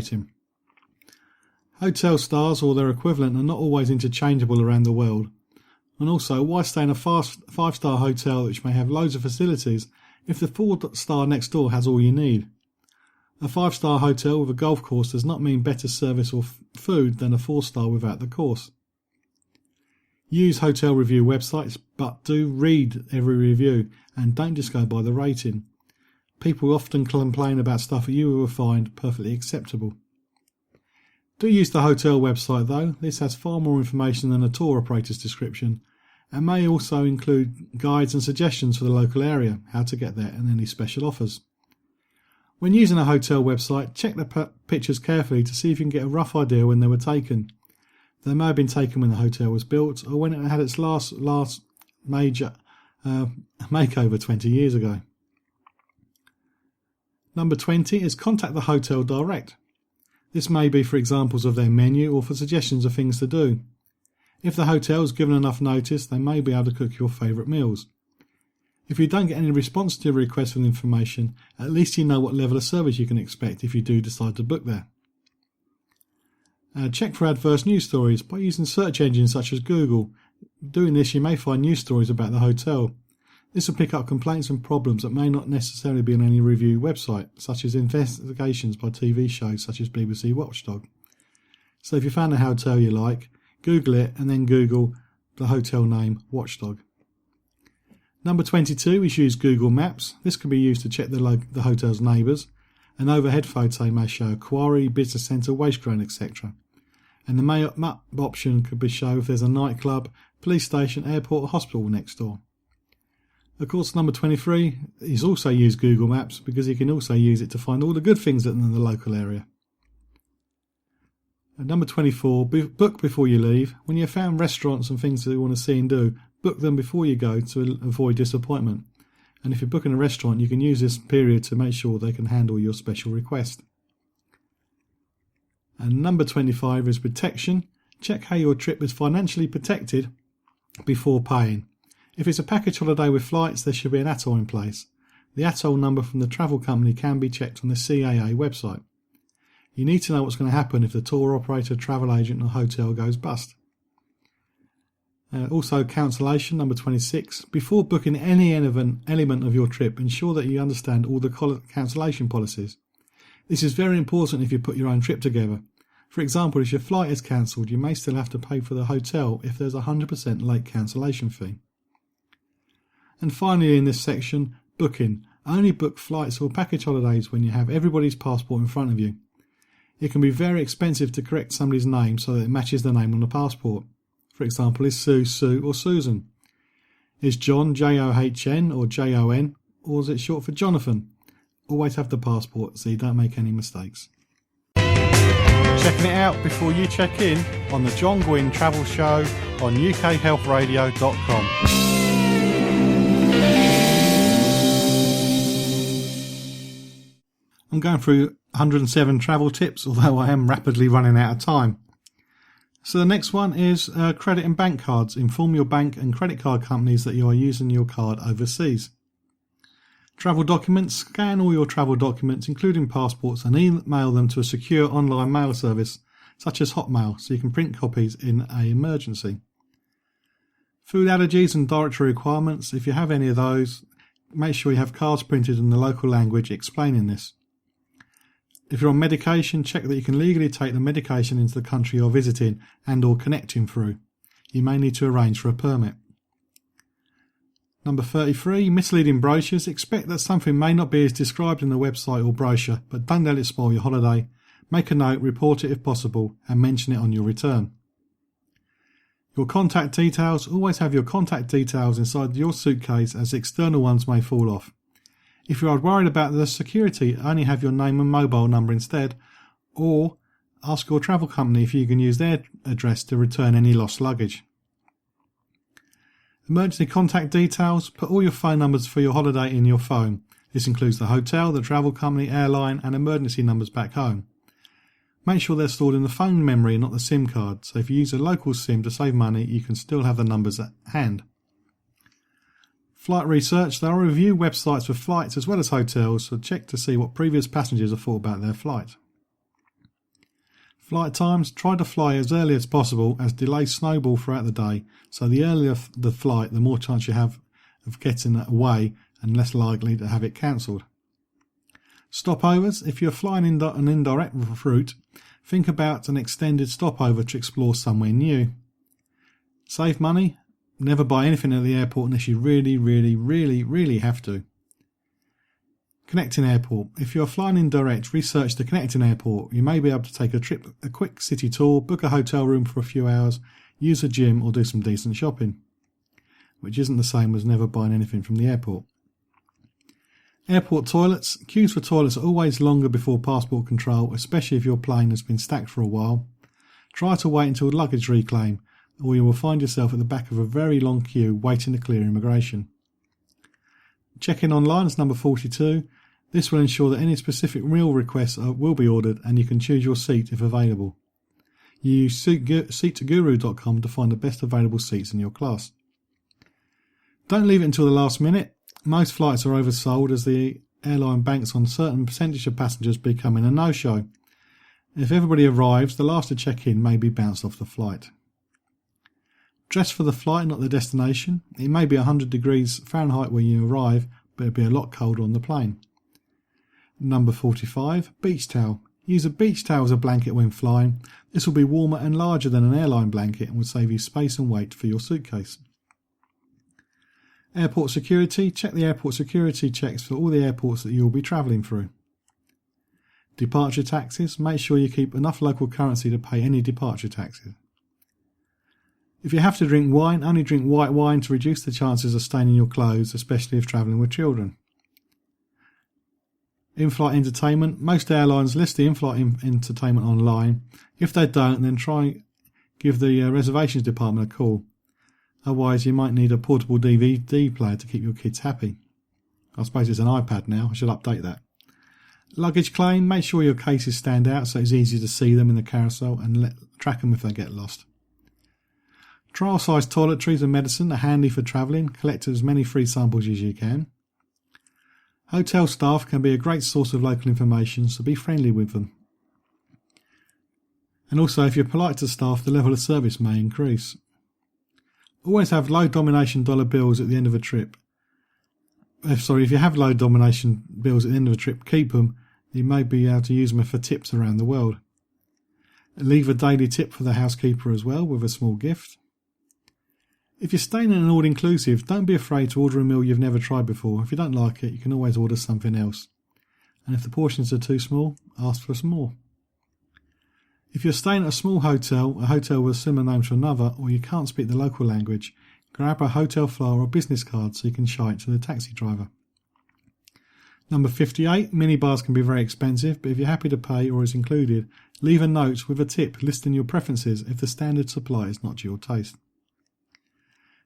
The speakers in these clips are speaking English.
rating. Hotel stars or their equivalent are not always interchangeable around the world. And also, why stay in a five-star hotel which may have loads of facilities if the 4-star next door has all you need? A 5-star hotel with a golf course does not mean better service or food than a 4-star without the course. Use hotel review websites, but do read every review and don't just go by the rating. People often complain about stuff that you will find perfectly acceptable. Do use the hotel website though. This has far more information than a tour operator's description and may also include guides and suggestions for the local area, how to get there and any special offers. When using a hotel website, check the pictures carefully to see if you can get a rough idea when they were taken. They may have been taken when the hotel was built or when it had its last major makeover 20 years ago. Number 20 is contact the hotel direct. This may be for examples of their menu or for suggestions of things to do. If the hotel is given enough notice, they may be able to cook your favourite meals. If you don't get any response to your request for information, at least you know what level of service you can expect if you do decide to book there. Check for adverse news stories by using search engines such as Google. Doing this, you may find news stories about the hotel. This will pick up complaints and problems that may not necessarily be on any review website, such as investigations by TV shows such as BBC Watchdog. So if you found a hotel you like, Google it and then Google the hotel name Watchdog. Number 22 is use Google Maps. This can be used to check the hotel's neighbours. An overhead photo may show a quarry, business centre, waste ground, etc. And the map option could be show if there's a nightclub, police station, airport or hospital next door. Of course, number 23 is also use Google Maps because you can also use it to find all the good things that are in the local area. And number 24, book before you leave. When you've found restaurants and things that you want to see and do, book them before you go to avoid disappointment. And if you're booking a restaurant, you can use this period to make sure they can handle your special request. And number 25 is protection. Check how your trip is financially protected before paying. If it's a package holiday with flights, there should be an ATOL in place. The ATOL number from the travel company can be checked on the CAA website. You need to know what's going to happen if the tour operator, travel agent or hotel goes bust. Also cancellation, number 26. Before booking any element of your trip, ensure that you understand all the cancellation policies. This is very important if you put your own trip together. For example, if your flight is cancelled, you may still have to pay for the hotel if there's a 100% late cancellation fee. And finally in this section, booking. Only book flights or package holidays when you have everybody's passport in front of you. It can be very expensive to correct somebody's name so that it matches the name on the passport. For example, is Sue or Susan? Is John John or Jon, or is it short for Jonathan? Always have the passport so you don't make any mistakes. Checking it out before you check in on the John Guinn Travel Show on ukhealthradio.com. I'm going through 107 travel tips, although I am rapidly running out of time. So the next one is credit and bank cards. Inform your bank and credit card companies that you are using your card overseas. Travel documents. Scan all your travel documents, including passports, and email them to a secure online mail service, such as Hotmail, so you can print copies in an emergency. Food allergies and dietary requirements. If you have any of those, make sure you have cards printed in the local language explaining this. If you're on medication, check that you can legally take the medication into the country you're visiting and or connecting through. You may need to arrange for a permit. Number 33, misleading brochures. Expect that something may not be as described in the website or brochure, but don't let it spoil your holiday. Make a note, report it if possible, and mention it on your return. Your contact details. Always have your contact details inside your suitcase, as external ones may fall off. If you are worried about the security, only have your name and mobile number instead, or ask your travel company if you can use their address to return any lost luggage. Emergency contact details. Put all your phone numbers for your holiday in your phone. This includes the hotel, the travel company, airline and emergency numbers back home. Make sure they're stored in the phone memory, not the SIM card, so if you use a local SIM to save money, you can still have the numbers at hand. Flight research. There are review websites for flights as well as hotels, so check to see what previous passengers have thought about their flight. Flight times, try to fly as early as possible as delays snowball throughout the day, so the earlier the flight, the more chance you have of getting away and less likely to have it cancelled. Stopovers, if you're flying an indirect route, think about an extended stopover to explore somewhere new. Save money, never buy anything at the airport unless you really have to. Connecting airport. If you're flying indirect, research the connecting airport. You may be able to take a quick city tour, book a hotel room for a few hours, use a gym or do some decent shopping, which isn't the same as never buying anything from the airport. Airport toilets. Queues for toilets are always longer before passport control, especially if your plane has been stacked for a while. Try to wait until luggage reclaim, or you will find yourself at the back of a very long queue waiting to clear immigration. Check-in online is number 42. This will ensure that any specific meal requests will be ordered and you can choose your seat if available. Use seatguru.com to find the best available seats in your class. Don't leave it until the last minute. Most flights are oversold as the airline banks on certain percentage of passengers becoming a no-show. If everybody arrives, the last to check in may be bounced off the flight. Dress for the flight, not the destination. It may be 100 degrees Fahrenheit when you arrive, but it'll be a lot colder on the plane. Number 45, beach towel. Use a beach towel as a blanket when flying. This will be warmer and larger than an airline blanket and will save you space and weight for your suitcase. Airport security. Check the airport security checks for all the airports that you will be travelling through. Departure taxes. Make sure you keep enough local currency to pay any departure taxes. If you have to drink wine, only drink white wine to reduce the chances of staining your clothes, especially if travelling with children. In-flight entertainment. Most airlines list the in-flight entertainment online. If they don't, then try give the reservations department a call. Otherwise, you might need a portable DVD player to keep your kids happy. I suppose it's an iPad now. I should update that. Luggage claim. Make sure your cases stand out so it's easy to see them in the carousel and track them if they get lost. Trial-sized toiletries and medicine are handy for travelling. Collect as many free samples as you can. Hotel staff can be a great source of local information, so be friendly with them. And also, if you're polite to staff, the level of service may increase. Always have low denomination dollar bills at the end of a trip. If you have low denomination bills at the end of a trip, keep them. You may be able to use them for tips around the world. Leave a daily tip for the housekeeper as well with a small gift. If you're staying in an all-inclusive, don't be afraid to order a meal you've never tried before. If you don't like it, you can always order something else. And if the portions are too small, ask for some more. If you're staying at a small hotel, a hotel with a similar name to another, or you can't speak the local language, grab a hotel flyer or business card so you can show it to the taxi driver. Number 58, minibars can be very expensive, but if you're happy to pay or is included, leave a note with a tip listing your preferences if the standard supply is not to your taste.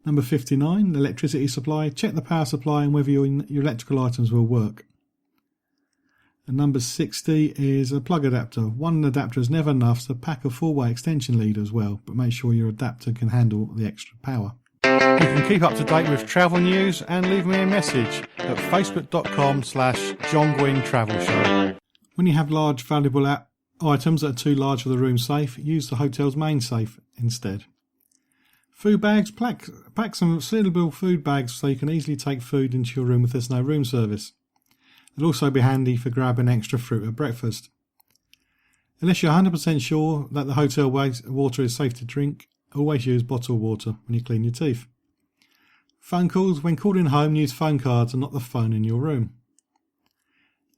Number 59, electricity supply. Check the power supply and whether your electrical items will work. And number 60 is a plug adapter. One adapter is never enough, so pack a 4-way extension lead as well, but make sure your adapter can handle the extra power. You can keep up to date with travel news and leave me a message at facebook.com/John Guinn Travel Show. When you have large valuable items that are too large for the room safe, use the hotel's main safe instead. Food bags. Pack some sealable food bags so you can easily take food into your room if there's no room service. It'll also be handy for grabbing extra fruit at breakfast. Unless you're 100% sure that the hotel water is safe to drink, always use bottled water when you clean your teeth. Phone calls. When calling home, use phone cards and not the phone in your room.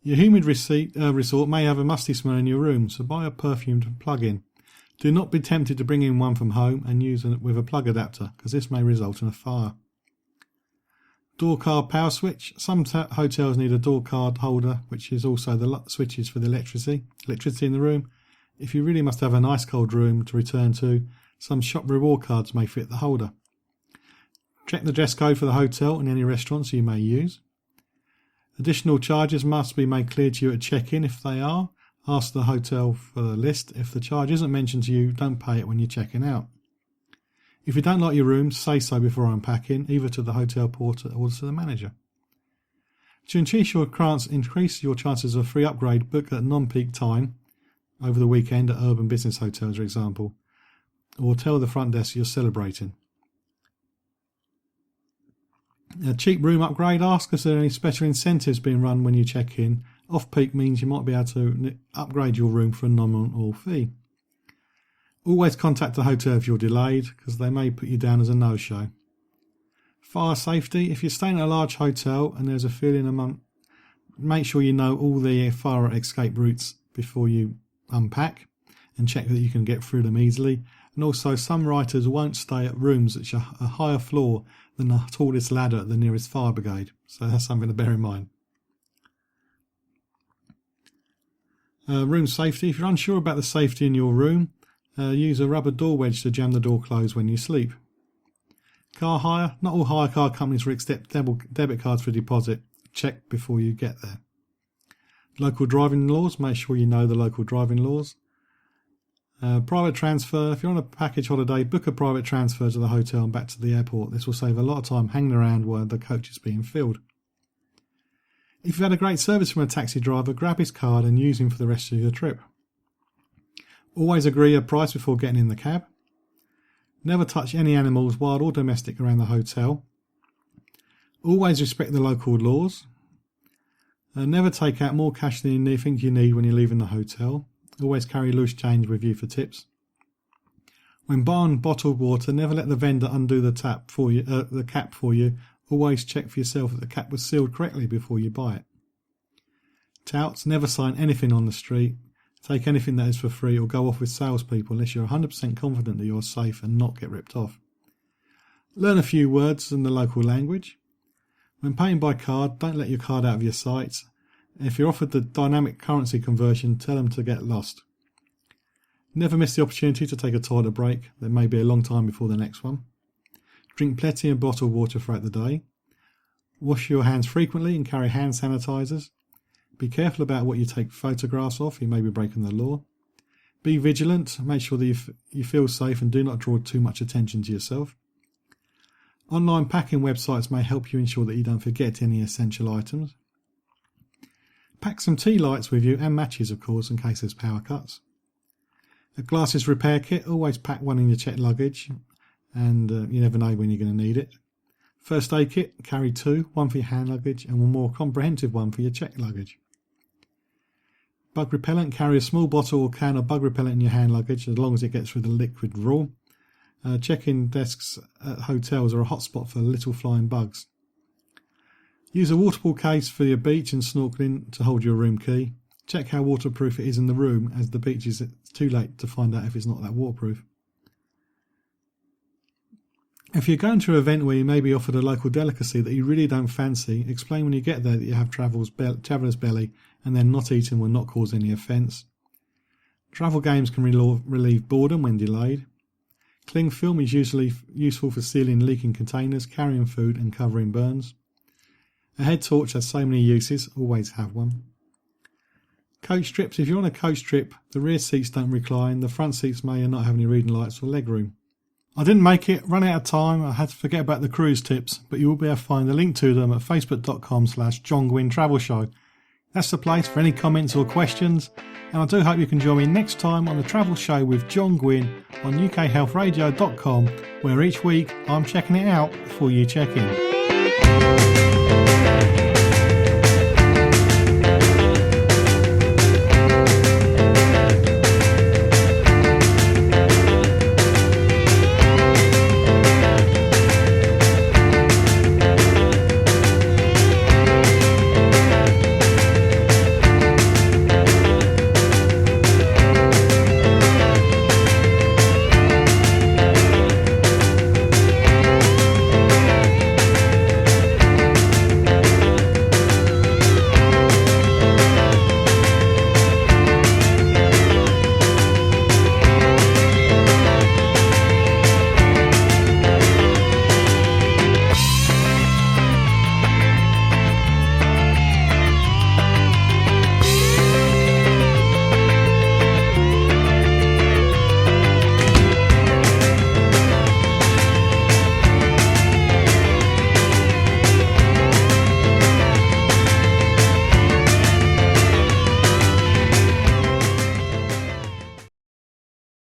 Your humid resort may have a musty smell in your room, so buy a perfumed plug-in. Do not be tempted to bring in one from home and use it with a plug adapter, because this may result in a fire. Door card power switch. Some hotels need a door card holder, which is also the switches for the electricity in the room. If you really must have an ice cold room to return to, some shop reward cards may fit the holder. Check the dress code for the hotel and any restaurants you may use. Additional charges must be made clear to you at check-in. If they are, ask the hotel for the list. If the charge isn't mentioned to you, don't pay it when you're checking out. If you don't like your room, say so before unpacking, either to the hotel porter or to the manager. To increase your chances of free upgrade, book at non-peak time. over the weekend at urban business hotels, for example, or tell the front desk you're celebrating. A cheap room upgrade, ask if there are any special incentives being run when you check in. Off-peak means you might be able to upgrade your room for a nominal fee. Always contact the hotel if you're delayed, because they may put you down as a no-show. Fire safety, if you're staying at a large hotel and there's a feeling make sure you know all the fire escape routes before you unpack and check that you can get through them easily. And also, some writers won't stay at rooms which are a higher floor than the tallest ladder at the nearest fire brigade. So that's something to bear in mind. Room safety. If you're unsure about the safety in your room, use a rubber door wedge to jam the door closed when you sleep. Car hire. Not all hire car companies will accept debit cards for deposit. Check before you get there. Local driving laws. Make sure you know the local driving laws. Private transfer. If you're on a package holiday, book a private transfer to the hotel and back to the airport. This will save a lot of time hanging around while the coach is being filled. If you've had a great service from a taxi driver, grab his card and use him for the rest of your trip. Always agree a price before getting in the cab. Never touch any animals, wild or domestic, around the hotel. Always respect the local laws. Never take out more cash than you think you need when you're leaving the hotel. Always carry loose change with you for tips. When buying bottled water, never let the vendor undo the cap for you. Always check for yourself that the cap was sealed correctly before you buy it. Touts, never sign anything on the street. Take anything that is for free or go off with salespeople unless you're 100% confident that you're safe and not get ripped off. Learn a few words in the local language. When paying by card, don't let your card out of your sight. If you're offered the dynamic currency conversion, tell them to get lost. Never miss the opportunity to take a toilet break. There may be a long time before the next one. Drink plenty of bottled water throughout the day. Wash your hands frequently and carry hand sanitizers. Be careful about what you take photographs of. You may be breaking the law. Be vigilant. Make sure that you feel safe and do not draw too much attention to yourself. Online packing websites may help you ensure that you don't forget any essential items. Pack some tea lights with you and matches, of course, in case there's power cuts. A glasses repair kit. Always pack one in your checked luggage, and you never know when you're going to need it. First aid kit. Carry two, one for your hand luggage and one more comprehensive one for your checked luggage. Bug repellent. Carry a small bottle or can of bug repellent in your hand luggage as long as it gets through the liquid rule. Check-in desks at hotels are a hotspot for little flying bugs. Use a waterfall case for your beach and snorkeling to hold your room key. Check how waterproof it is in the room, as the beach is too late to find out if it's not that waterproof. If you're going to an event where you may be offered a local delicacy that you really don't fancy, explain when you get there that you have traveller's belly and then not eating will not cause any offence. Travel games can relieve boredom when delayed. Cling film is usually useful for sealing leaking containers, carrying food and covering burns. A head torch has so many uses, always have one. Coach trips. If you're on a coach trip, the rear seats don't recline, the front seats may not have any reading lights or leg room. I didn't make it, ran out of time, I had to forget about the cruise tips, but you will be able to find the link to them at facebook.com/John Guinn Travel Show. That's the place for any comments or questions, and I do hope you can join me next time on the Travel Show with John Guinn on ukhealthradio.com, where each week I'm checking it out before you check in.